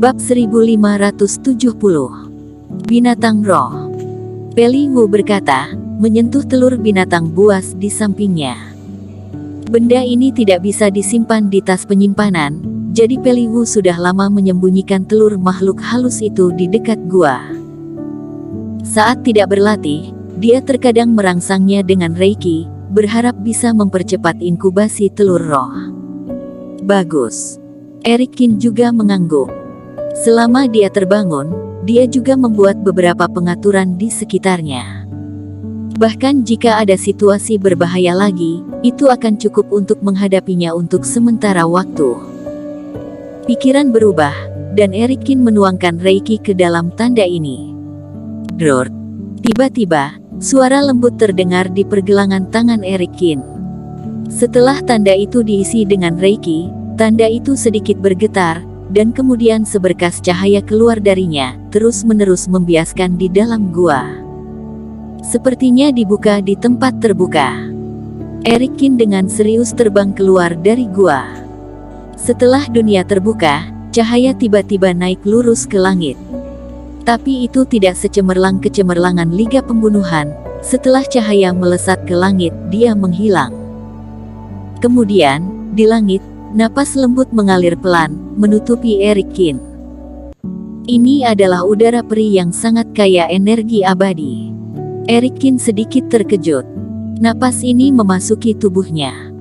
Bab 1570. Binatang roh. Peli Wu berkata, menyentuh telur binatang buas di sampingnya. Benda ini tidak bisa disimpan di tas penyimpanan, jadi Peli Wu sudah lama menyembunyikan telur makhluk halus itu di dekat gua. Saat tidak berlatih, dia terkadang merangsangnya dengan reiki, berharap bisa mempercepat inkubasi telur roh. Bagus. Eric Kin juga mengangguk. Selama dia terbangun, dia juga membuat beberapa pengaturan di sekitarnya. Bahkan jika ada situasi berbahaya lagi, itu akan cukup untuk menghadapinya untuk sementara waktu. Pikiran berubah, dan Eric Kin menuangkan reiki ke dalam tanda ini. Dror. Tiba-tiba, suara lembut terdengar di pergelangan tangan Eric Kin. Setelah tanda itu diisi dengan reiki, tanda itu sedikit bergetar, dan kemudian seberkas cahaya keluar darinya, terus-menerus membiaskan di dalam gua. Sepertinya dibuka di tempat terbuka. Eric Kin dengan serius terbang keluar dari gua. Setelah dunia terbuka, cahaya tiba-tiba naik lurus ke langit. Tapi itu tidak secemerlang kecemerlangan Liga Pembunuhan. Setelah cahaya melesat ke langit, dia menghilang. Kemudian, di langit, napas lembut mengalir pelan, menutupi Eric Kin. Ini adalah udara peri yang sangat kaya energi abadi. Eric Kin sedikit terkejut. Napas ini memasuki tubuhnya.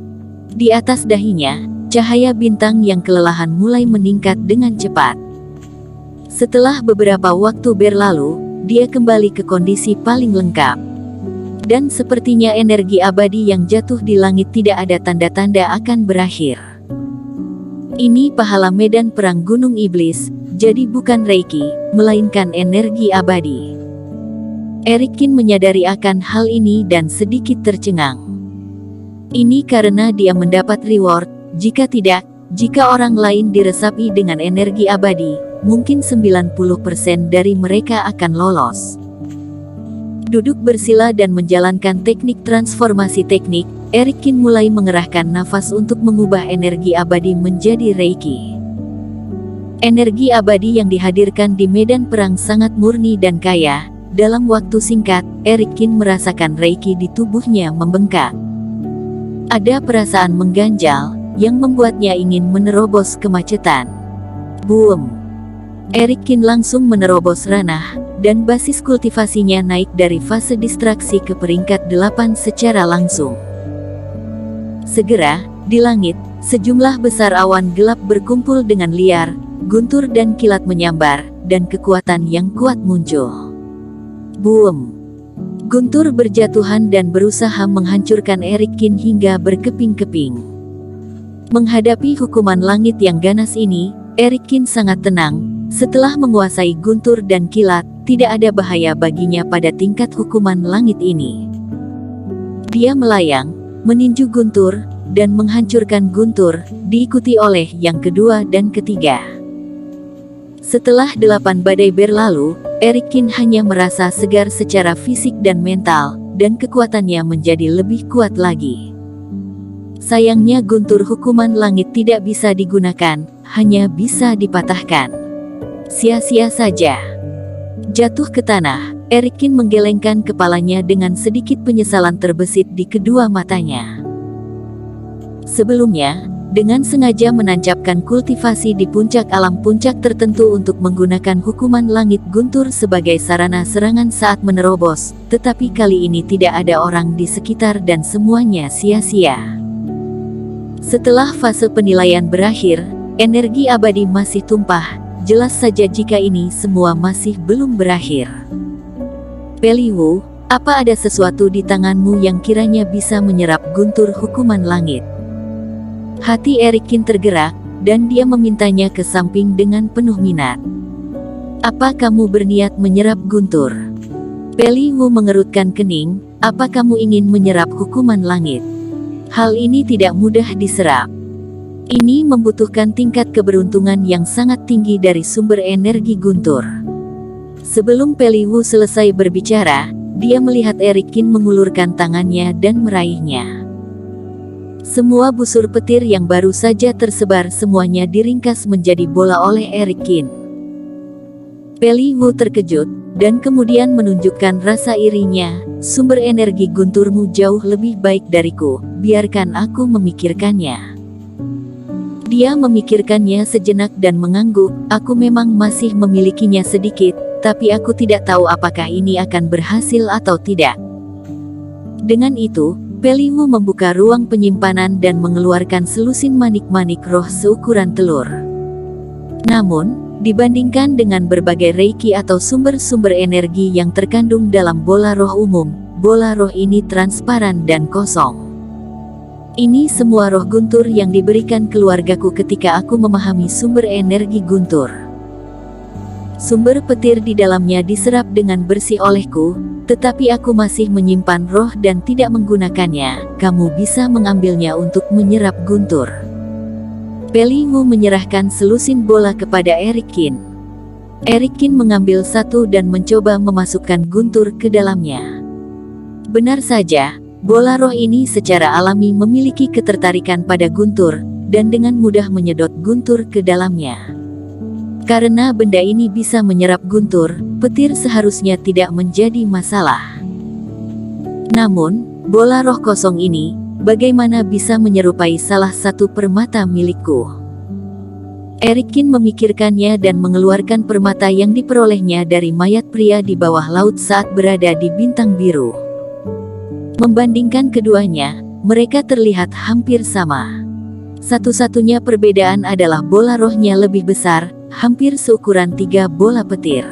Di atas dahinya, cahaya bintang yang kelelahan mulai meningkat dengan cepat. Setelah beberapa waktu berlalu, dia kembali ke kondisi paling lengkap. Dan sepertinya energi abadi yang jatuh di langit tidak ada tanda-tanda akan berakhir. Ini pahala medan perang Gunung Iblis, jadi bukan reiki, melainkan energi abadi. Eric Kin menyadari akan hal ini dan sedikit tercengang. Ini karena dia mendapat reward, jika tidak, jika orang lain diresapi dengan energi abadi, mungkin 90% dari mereka akan lolos. Duduk bersila dan menjalankan teknik transformasi teknik, Eric Kin mulai mengerahkan nafas untuk mengubah energi abadi menjadi reiki. Energi abadi yang dihadirkan di medan perang sangat murni dan kaya. Dalam waktu singkat, Eric Kin merasakan reiki di tubuhnya membengkak. Ada perasaan mengganjal, yang membuatnya ingin menerobos kemacetan. Boom! Eric Kin langsung menerobos ranah, dan basis kultivasinya naik dari fase distraksi ke peringkat 8 secara langsung. Segera, di langit, sejumlah besar awan gelap berkumpul dengan liar, guntur dan kilat menyambar, dan kekuatan yang kuat muncul. Boom! Guntur berjatuhan dan berusaha menghancurkan Eric Kin hingga berkeping-keping. Menghadapi hukuman langit yang ganas ini, Eric Kin sangat tenang. Setelah menguasai guntur dan kilat, tidak ada bahaya baginya pada tingkat hukuman langit ini. Dia melayang, meninju guntur, dan menghancurkan guntur, diikuti oleh yang kedua dan ketiga. Setelah 8 badai berlalu, Eric Kin hanya merasa segar secara fisik dan mental, dan kekuatannya menjadi lebih kuat lagi. Sayangnya guntur hukuman langit tidak bisa digunakan, hanya bisa dipatahkan. Sia-sia saja. Jatuh ke tanah, Eric Kin menggelengkan kepalanya dengan sedikit penyesalan terbesit di kedua matanya. Sebelumnya, dengan sengaja menancapkan kultivasi di puncak alam puncak tertentu untuk menggunakan hukuman langit guntur sebagai sarana serangan saat menerobos, tetapi kali ini tidak ada orang di sekitar dan semuanya sia-sia. Setelah fase penilaian berakhir, energi abadi masih tumpah. Jelas saja jika ini semua masih belum berakhir. Peli Wu, apa ada sesuatu di tanganmu yang kiranya bisa menyerap guntur hukuman langit? Hati Eric Kin tergerak, dan dia memintanya ke samping dengan penuh minat. Apa kamu berniat menyerap guntur? Peli Wu mengerutkan kening, apa kamu ingin menyerap hukuman langit? Hal ini tidak mudah diserap. Ini membutuhkan tingkat keberuntungan yang sangat tinggi dari sumber energi guntur. Sebelum Peli Wu selesai berbicara, dia melihat Eric Kin mengulurkan tangannya dan meraihnya. Semua busur petir yang baru saja tersebar semuanya diringkas menjadi bola oleh Eric Kin. Peli Wu terkejut, dan kemudian menunjukkan rasa irinya. Sumber energi gunturmu jauh lebih baik dariku, biarkan aku memikirkannya. Dia memikirkannya sejenak dan mengangguk, aku memang masih memilikinya sedikit, tapi aku tidak tahu apakah ini akan berhasil atau tidak. Dengan itu, Peli Wu membuka ruang penyimpanan dan mengeluarkan selusin manik-manik roh seukuran telur. Namun, dibandingkan dengan berbagai reiki atau sumber-sumber energi yang terkandung dalam bola roh umum, bola roh ini transparan dan kosong. Ini semua roh guntur yang diberikan keluargaku ketika aku memahami sumber energi guntur. Sumber petir di dalamnya diserap dengan bersih olehku, tetapi aku masih menyimpan roh dan tidak menggunakannya. Kamu bisa mengambilnya untuk menyerap guntur. Peli Wu menyerahkan selusin bola kepada Erikin. Erikin mengambil satu dan mencoba memasukkan guntur ke dalamnya. Benar saja, bola roh ini secara alami memiliki ketertarikan pada guntur, dan dengan mudah menyedot guntur ke dalamnya. Karena benda ini bisa menyerap guntur, petir seharusnya tidak menjadi masalah. Namun, bola roh kosong ini, bagaimana bisa menyerupai salah satu permata milikku? Erikin memikirkannya dan mengeluarkan permata yang diperolehnya dari mayat pria di bawah laut saat berada di Bintang Biru. Membandingkan keduanya, mereka terlihat hampir sama. Satu-satunya perbedaan adalah bola rohnya lebih besar, hampir seukuran 3 bola petir.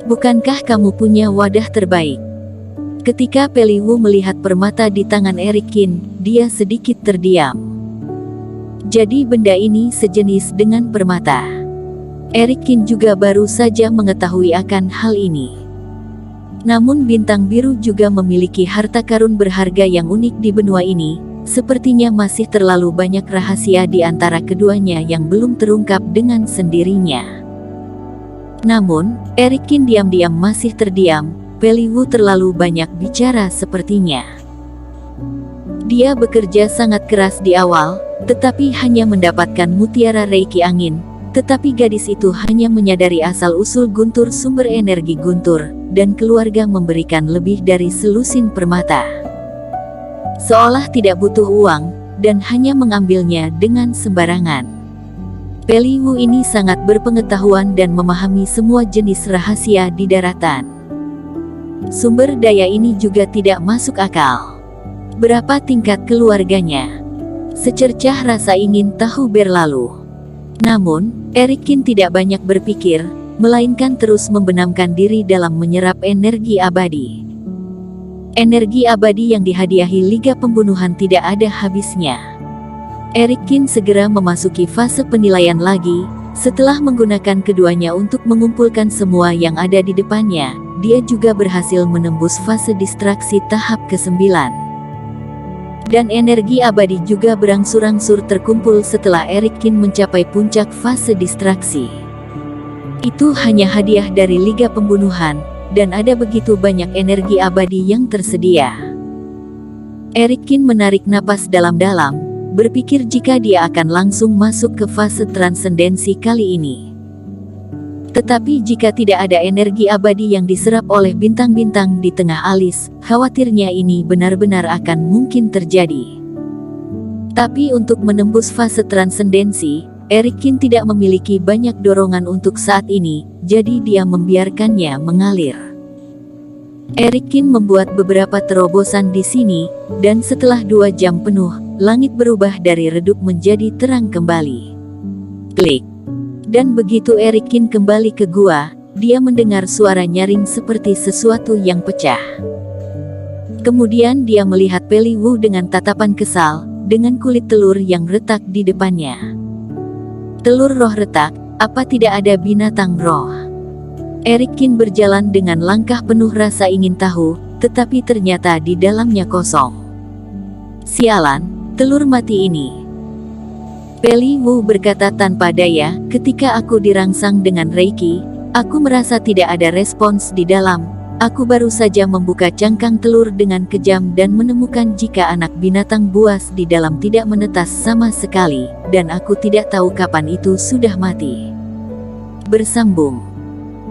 Bukankah kamu punya wadah terbaik? Ketika Peli Wu melihat permata di tangan Erikin, dia sedikit terdiam. Jadi benda ini sejenis dengan permata. Erikin juga baru saja mengetahui akan hal ini. Namun Bintang Biru juga memiliki harta karun berharga yang unik di benua ini. Sepertinya masih terlalu banyak rahasia di antara keduanya yang belum terungkap dengan sendirinya. Namun, Erikin diam-diam masih terdiam. Peli Wu terlalu banyak bicara sepertinya. Dia bekerja sangat keras di awal, tetapi hanya mendapatkan mutiara reiki angin. Tetapi gadis itu hanya menyadari asal-usul guntur sumber energi guntur, dan keluarga memberikan lebih dari selusin permata. Seolah tidak butuh uang, dan hanya mengambilnya dengan sembarangan. Peli Wu ini sangat berpengetahuan dan memahami semua jenis rahasia di daratan. Sumber daya ini juga tidak masuk akal. Berapa tingkat keluarganya? Secercah rasa ingin tahu berlalu. Namun, Erikin tidak banyak berpikir, melainkan terus membenamkan diri dalam menyerap energi abadi. Energi abadi yang dihadiahi Liga Pembunuhan tidak ada habisnya. Erikin segera memasuki fase penilaian lagi. Setelah menggunakan keduanya untuk mengumpulkan semua yang ada di depannya, dia juga berhasil menembus fase distraksi tahap ke-9. Dan energi abadi juga berangsur-angsur terkumpul setelah Erikin mencapai puncak fase distraksi. Itu hanya hadiah dari Liga Pembunuhan, dan ada begitu banyak energi abadi yang tersedia. Erikin menarik napas dalam-dalam, berpikir jika dia akan langsung masuk ke fase transendensi kali ini. Tetapi jika tidak ada energi abadi yang diserap oleh bintang-bintang di tengah alis, khawatirnya ini benar-benar akan mungkin terjadi. Tapi untuk menembus fase transendensi, Erikin tidak memiliki banyak dorongan untuk saat ini, jadi dia membiarkannya mengalir. Erikin membuat beberapa terobosan di sini, dan setelah 2 jam penuh, langit berubah dari redup menjadi terang kembali. Klik. Dan begitu Erikin kembali ke gua, dia mendengar suara nyaring seperti sesuatu yang pecah. Kemudian dia melihat Peli Wu dengan tatapan kesal, dengan kulit telur yang retak di depannya. Telur roh retak, apa tidak ada binatang roh? Erikin berjalan dengan langkah penuh rasa ingin tahu, tetapi ternyata di dalamnya kosong. Sialan, telur mati ini. Peli Wu berkata tanpa daya, ketika aku dirangsang dengan reiki, aku merasa tidak ada respons di dalam. Aku baru saja membuka cangkang telur dengan kejam dan menemukan jika anak binatang buas di dalam tidak menetas sama sekali, dan aku tidak tahu kapan itu sudah mati. Bersambung.